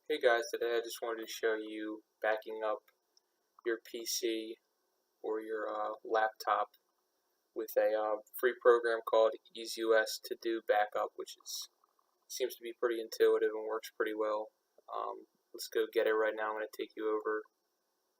Hey guys, today I just wanted to show you backing up your PC or your laptop with a free program called EaseUS Todo Backup, which seems to be pretty intuitive and works pretty well. Let's go get it right now. I'm going to take you over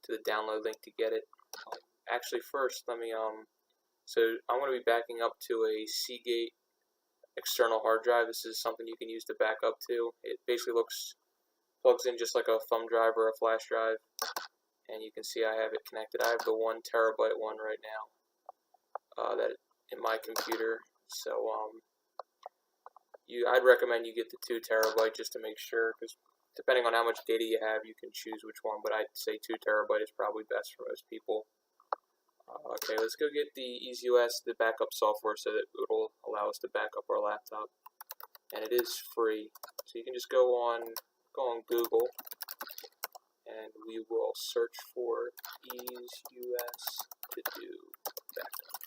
to the download link to get it. Actually, first, so I'm going to be backing up to a Seagate external hard drive. This is something you can use to back up to. It basically plugs in just like a thumb drive or a flash drive, and you can see I have it connected. I have the 1 terabyte one right now that in my computer. So I'd recommend you get the 2 terabyte just to make sure, because depending on how much data you have, you can choose which one. But I'd say 2 terabyte is probably best for most people. Okay, let's go get the EaseUS, the backup software, so that it'll allow us to back up our laptop. And it is free, so you can just go on Google, and we will search for EaseUS Todo Backup.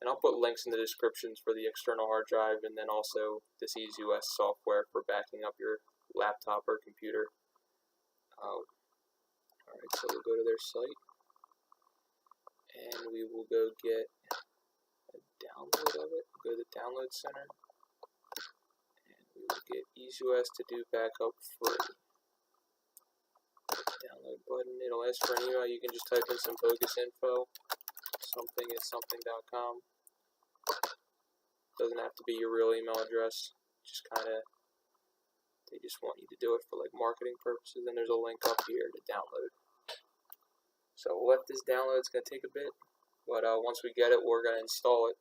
And I'll put links in the descriptions for the external hard drive, and then also this EaseUS software for backing up your laptop or computer. Alright, so we'll go to their site, and we will go get a download of it. Go to the download center, and we will get EaseUS Todo Backup free. Download button. It'll ask for an email. You can just type in some bogus info, something@something.com. Doesn't have to be your real email address. Just they just want you to do it for like marketing purposes. And there's a link up here to download. So we'll let this download. It's going to take a bit, but once we get it, we're going to install it.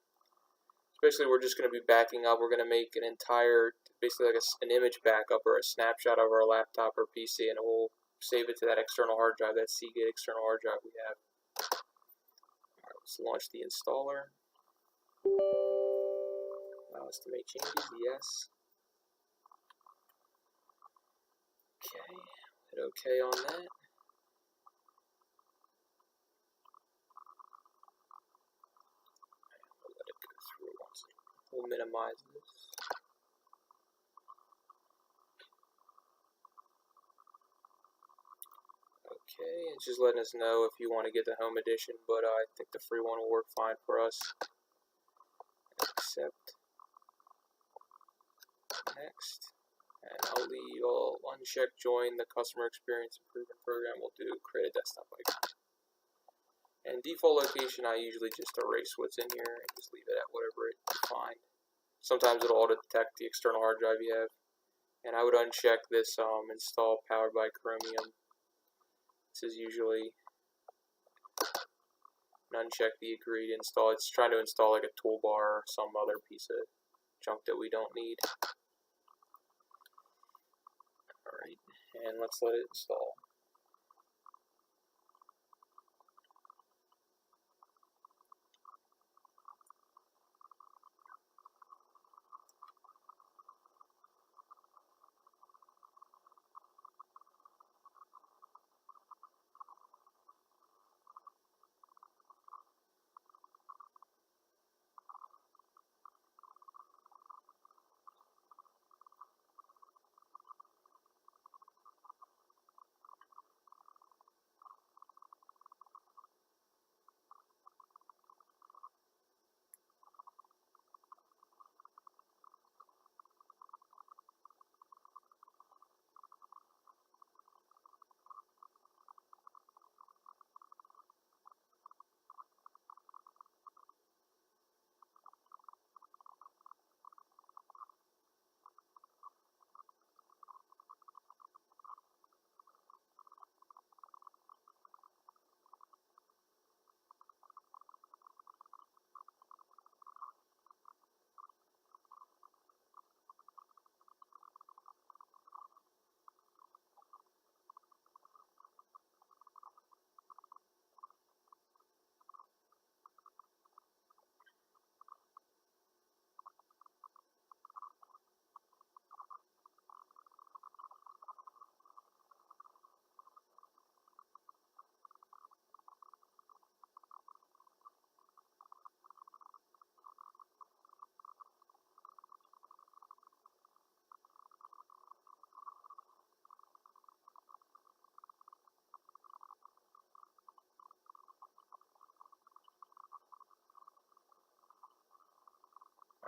Basically, we're just going to be backing up. We're going to make an entire, basically like an image backup or a snapshot of our laptop or PC, and we'll save it to that external hard drive, that Seagate external hard drive we have. Alright, let's launch the installer. Allow us to make changes, yes. Okay, hit OK on that. We'll let it go through once. We'll minimize this. Okay, it's just letting us know if you want to get the home edition, but I think the free one will work fine for us. Accept. Next. And I'll uncheck join the customer experience improvement program. We'll do create a desktop icon. And default location, I usually just erase what's in here and just leave it at whatever it defined. Sometimes it'll auto detect the external hard drive you have. And I would uncheck this install powered by Chromium. This is usually uncheck the agree to install. It's trying to install like a toolbar or some other piece of junk that we don't need. Alright, and let's let it install.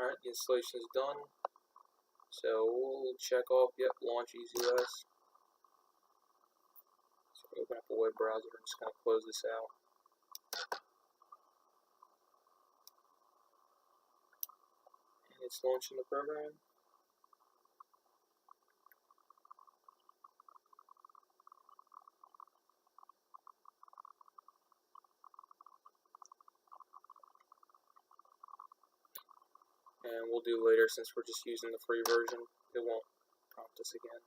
Alright, the installation is done. So we'll check off, yep, launch EaseUS. So open up a web browser and just kind of close this out. And it's launching the program. And we'll do later, since we're just using the free version, it won't prompt us again.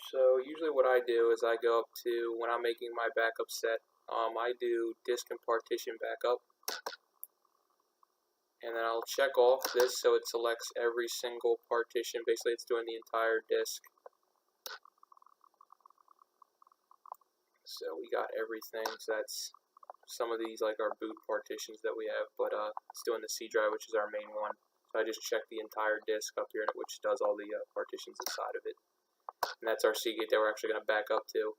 So usually what I do is I go up to, when I'm making my backup set, I do disk and partition backup. And then I'll check off this so it selects every single partition. Basically it's doing the entire disk. So we got everything, so that's some of these like our boot partitions that we have, but it's doing the C drive, which is our main one. So I just check the entire disk up here, which does all the partitions inside of it. And that's our Seagate that we're actually going to back up to.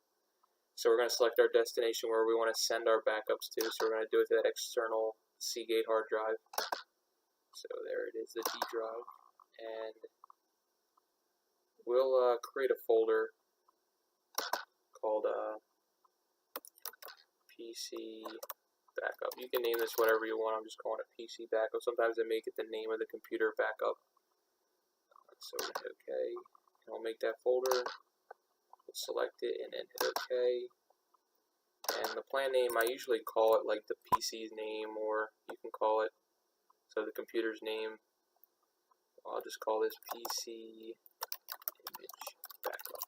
So we're going to select our destination where we want to send our backups to. So we're going to do it to that external Seagate hard drive. So there it is, the D drive. And we'll create a folder called PC backup. You can name this whatever you want. I'm just calling it PC backup. Sometimes they make it the name of the computer backup. So we'll hit OK. And I'll make that folder. We'll select it and then hit OK. And the plan name, I usually call it like the PC's name, or you can call it, so the computer's name. I'll just call this PC image backup.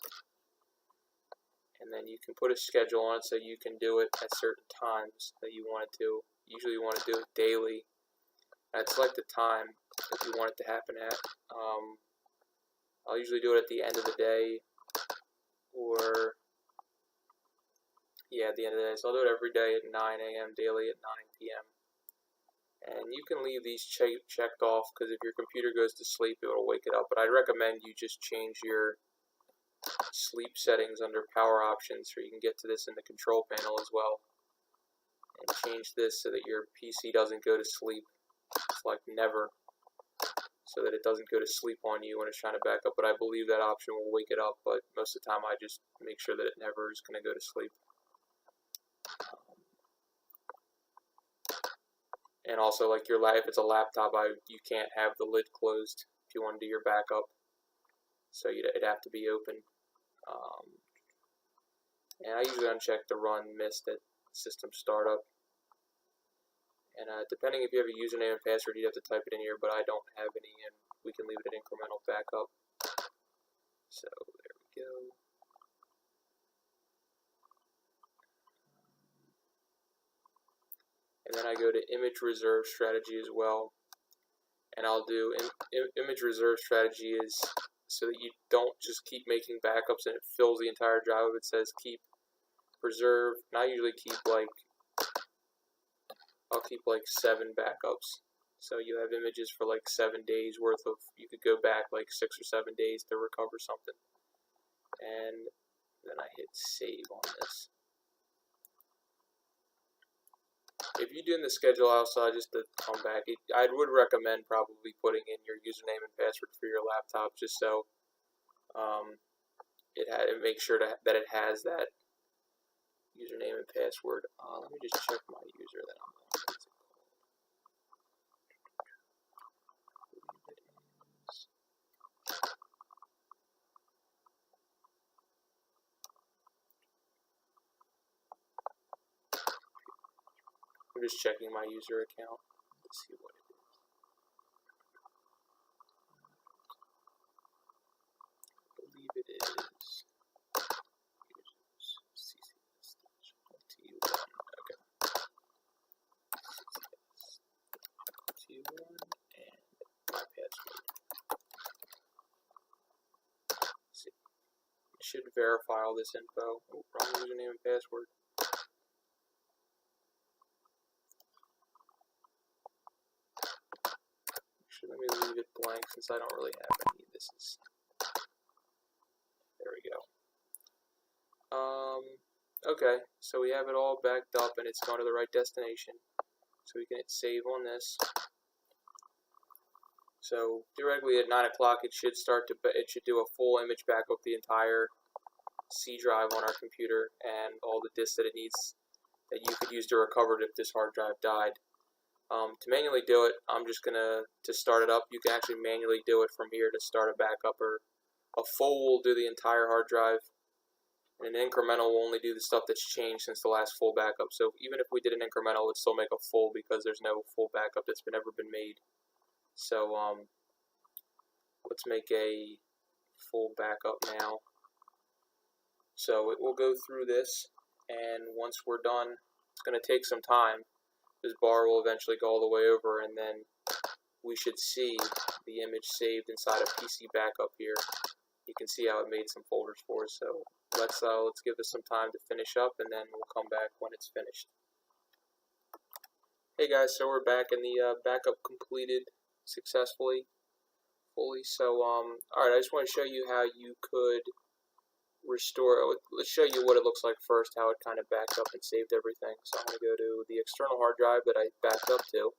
And then you can put a schedule on it so you can do it at certain times that you want it to. Usually you want to do it daily. I'd select the time that you want it to happen at. I'll usually do it at the end of the day, or at the end of the day. So I'll do it every day at 9 a.m. daily at 9 p.m. And you can leave these checked off, because if your computer goes to sleep, it will wake it up. But I'd recommend you just change your sleep settings under power options, so you can get to this in the control panel as well, and change this so that your PC doesn't go to sleep. It's like never, so that it doesn't go to sleep on you when it's trying to back up. But I believe that option will wake it up, but most of the time I just make sure that it never is going to go to sleep. And also, like if it's a laptop, you can't have the lid closed if you want to do your backup, so it'd have to be open. And I usually uncheck the run mist at system startup. And depending if you have a username and password, you have to type it in here, but I don't have any, and we can leave it at incremental backup. So there we go. And then I go to image reserve strategy as well. And I'll do image reserve strategy is so that you don't just keep making backups and it fills the entire drive. It says keep preserve, and I usually keep I'll keep like 7 backups. So you have images for like 7 days worth of, you could go back like 6 or 7 days to recover something. And then I hit save on this. If you're doing the schedule outside, just to come back, I would recommend probably putting in your username and password for your laptop, just so it makes sure that it has that username and password. Let me just check my user that I'm on. I'm just checking my user account to see what it is. I believe it is CCS-T1. Okay. CCS-T1 and my password. Let's see. It should verify all this info. Oh, wrong username and password. Let me leave it blank since I don't really have any. This is, there we go. Okay, so we have it all backed up and it's going to the right destination. So we can hit save on this. So theoretically at 9 o'clock it should do a full image backup of the entire C drive on our computer and all the disks that it needs that you could use to recover it if this hard drive died. To manually do it, I'm just gonna start it up. You can actually manually do it from here to start a backup, or a full will do the entire hard drive, and an incremental will only do the stuff that's changed since the last full backup. So even if we did an incremental, it would still make a full because there's no full backup that's ever been made. So let's make a full backup now. So it will go through this, and once we're done, it's going to take some time. This bar will eventually go all the way over, and then we should see the image saved inside a PC backup here. You can see how it made some folders for us. So let's give this some time to finish up, and then we'll come back when it's finished. Hey guys, so we're back, and the backup completed successfully, fully. So alright, I just want to show you how you could restore. Let's show you what it looks like first, how it kind of backed up and saved everything. So I'm going to go to the external hard drive that I backed up to,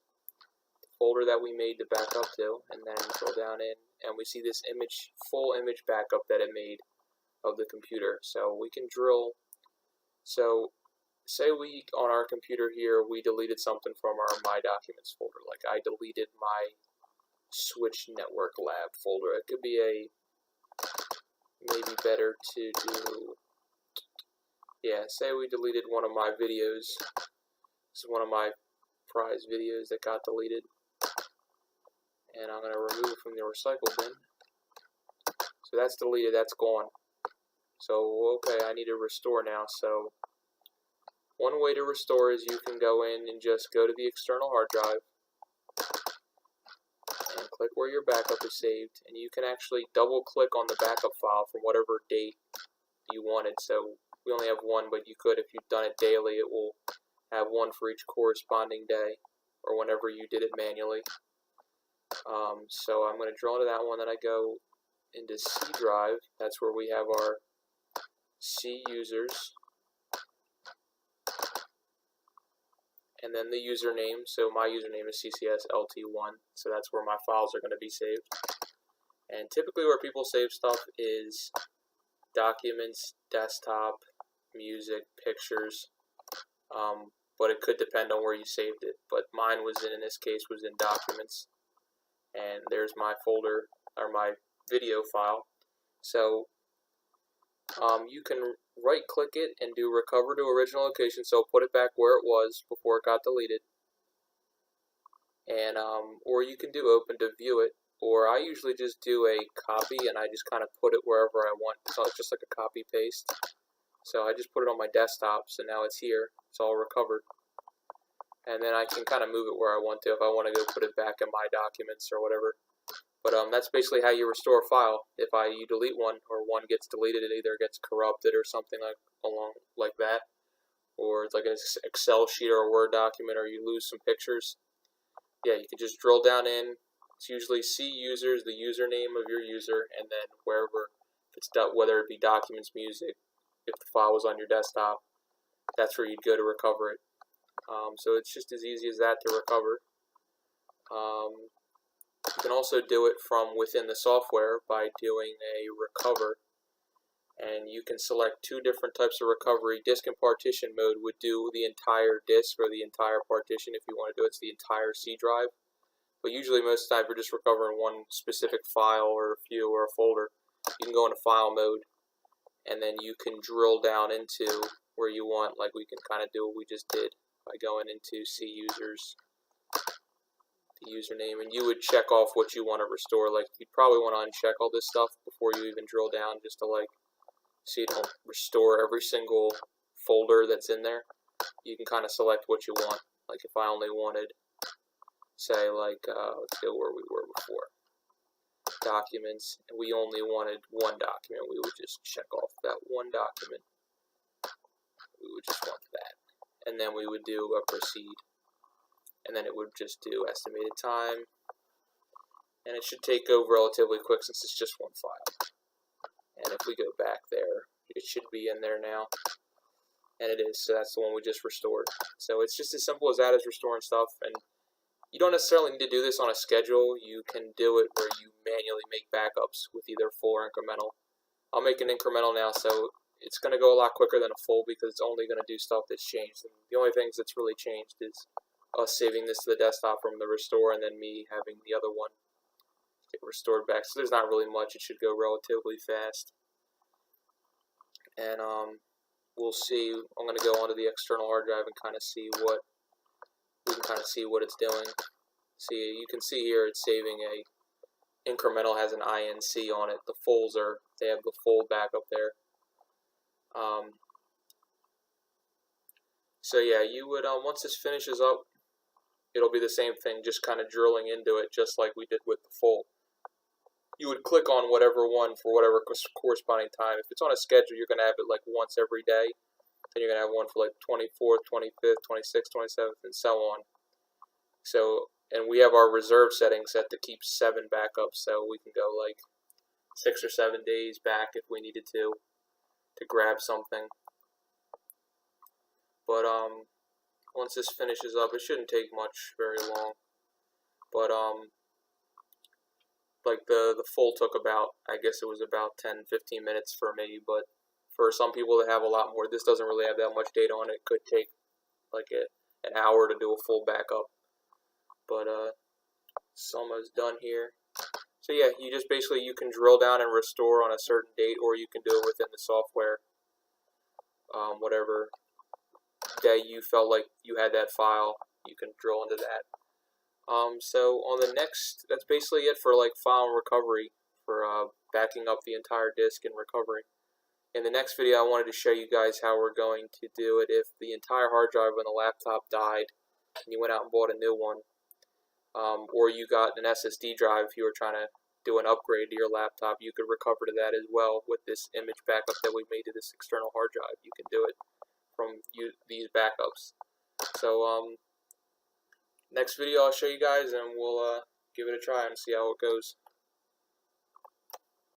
the folder that we made to back up to, and then drill down in, and we see this full image backup that it made of the computer. So we can drill. So say on our computer here, we deleted something from our My Documents folder. Like I deleted my Switch Network Lab folder. It could be maybe better to do, say we deleted one of my videos. This is one of my prize videos that got deleted, and I'm going to remove it from the recycle bin. So that's deleted, that's gone. So okay, I need to restore now. So one way to restore is you can go in and just go to the external hard drive and click where your backup is saved, and you can actually double click on the backup file from whatever date you wanted. So we only have one, but you could, if you've done it daily, it will have one for each corresponding day, or whenever you did it manually. So I'm going to draw into that one, then I go into C drive. That's where we have our C users, and then the username. So my username is CCSLT1, so that's where my files are going to be saved. And typically where people save stuff is documents, desktop, music, pictures, but it could depend on where you saved it. But mine was in this case, was in documents, and there's my folder, or my video file. So you can right click it and do recover to original location, so put it back where it was before it got deleted, and or you can do open to view it, or I usually just do a copy and I just kind of put it wherever I want. So it's just like a copy paste. So I just put it on my desktop, so now it's here, it's all recovered, and then I can kind of move it where I want to if I want to go put it back in My Documents or whatever. But that's basically how you restore a file. If you delete one, or one gets deleted, it either gets corrupted or something like that, or it's like an Excel sheet or a Word document, or you lose some pictures. Yeah, you can just drill down in. It's usually C users, the username of your user, and then wherever it's done, whether it be documents, music, if the file was on your desktop, that's where you'd go to recover it. So it's just as easy as that to recover. You can also do it from within the software by doing a recover, and you can select two different types of recovery. Disk and partition mode would do the entire disk or the entire partition. If you want to do it, it's the entire C drive. But usually most of the time we're just recovering one specific file or a few or a folder. You can go into file mode, and then you can drill down into where you want, like we can kind of do what we just did by going into C users, the username, and you would check off what you want to restore. Like you'd probably want to uncheck all this stuff before you even drill down, just to so you don't restore every single folder that's in there. You can kind of select what you want. Like if I only wanted, say let's go where we were before, documents, and we only wanted one document, we would just check off that one document. We would just want that, and then we would do a proceed. And then it would just do estimated time, and it should take over relatively quick since it's just one file. And if we go back there, it should be in there now, and it is. So that's the one we just restored. So it's just as simple as that, as restoring stuff. And You don't necessarily need to do this on a schedule. You can do it where you manually make backups with either full or incremental. I'll make an incremental now, so it's going to go a lot quicker than a full because it's only going to do stuff that's changed. And the only things that's really changed is us saving this to the desktop from the restore and then me having the other one get restored back. So there's not really much. It should go relatively fast. And we'll see. I'm going to go onto the external hard drive and kind of see what we can kind of see what it's doing. See, you can see here it's saving a incremental has an INC on it. The fulls they have the full backup there. So yeah, you would once this finishes up, it'll be the same thing, just kind of drilling into it, just like we did with the full. You would click on whatever one for whatever corresponding time. If it's on a schedule, you're going to have it like once every day. Then you're going to have one for like 24th, 25th, 26th, 27th, and so on. So, and we have our reserve setting set to keep 7 backups, so we can go like 6 or 7 days back if we needed to grab something. But once this finishes up, it shouldn't take very long. But like the full took about, I guess it was about 10-15 minutes for me, but for some people that have a lot more, this doesn't really have that much data on it. It could take like an hour to do a full backup. But it's almost done here. So yeah, you just basically, you can drill down and restore on a certain date, or you can do it within the software, whatever day you felt like you had that file, you can drill into that. So on the next, that's basically it for like file recovery, for backing up the entire disk and recovering. In the next video, I wanted to show you guys how we're going to do it if the entire hard drive on the laptop died and you went out and bought a new one, or you got an SSD drive. If you were trying to do an upgrade to your laptop, you could recover to that as well with this image backup that we made to this external hard drive. You can do it from these backups. So next video I'll show you guys, and we'll give it a try and see how it goes.